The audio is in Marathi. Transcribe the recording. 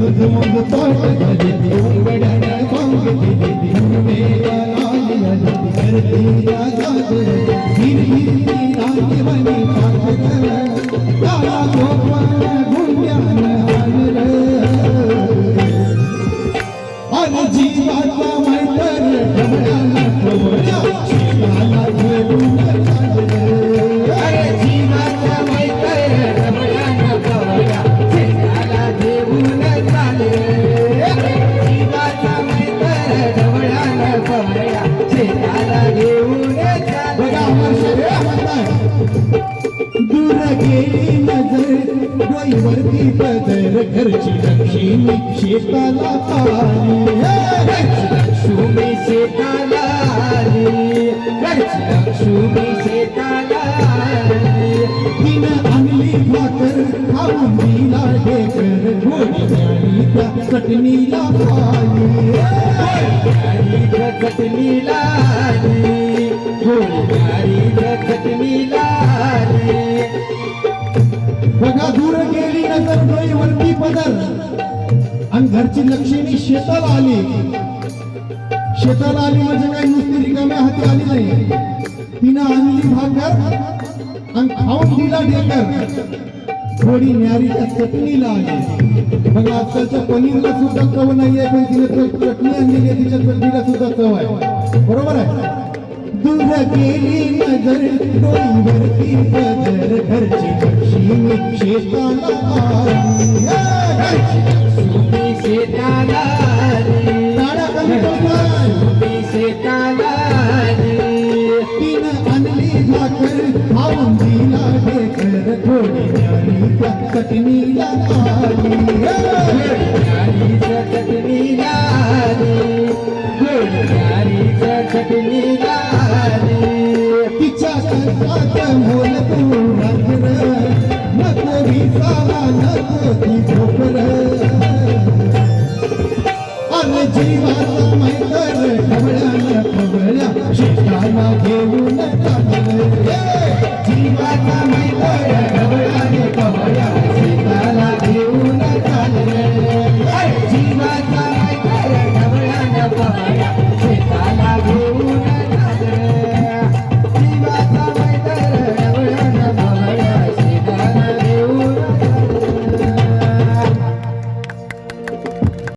मग पाठ झाली उघड्याने पांग दिली उमेदा लाली आली करतीला जागर हिरहिरती नाची बनी पाखर काळा गोपाळ गुंड्यान आनर आणि जीवाचा मैतर ढवळ्याला ढवळ्या शिवाला घेऊन चाललं अरे जीवाचा मैत्र ढवळ्यानं ढवळ्या शेताला घेऊन चाले जीवाचा मैत्र ढवळ्यानं ढवळ्या शेताला घेऊन चाले बघा अमर शेरे म्हणताय दूर गेली नजर डोईवरती पदर घरची लक्ष्मी शेताला आली लक्ष्मी शेताला आली घरची लक्ष्मी शेताला आली तिनं आणली भाकर खाऊन दिला ढेकर घोडी न्याली त्या चटणीला खाली चटणीला आली गोळी चटणीला आली बघा दूर गेली नजर डोईवरती पदर आणि घरची लक्ष्मी शेताला आली म्हणजे काही नुसती रिकाम्या हाती आली नाही तिनं आणली भाकर आणि खाऊन दिला ढेकर थोडी न्यारीच्या चटणीला आली बघा आजकालच्या पनीरला सुद्धा चव नाहीये पण तिने चटणी आणलेली आहे तिच्या चटणीला सुद्धा चव आहे बरोबर आहे दूर गेली नजर डोईवरती पदर घरची लक्ष्मी शेताला आली लक्ष्मी शेताला आली टाळ्या कमी करताय. लक्ष्मी शेताला आली तिनं आणली भाकर खाऊन दिला ढेकर थोडी न्यारी त्या चटणीला आली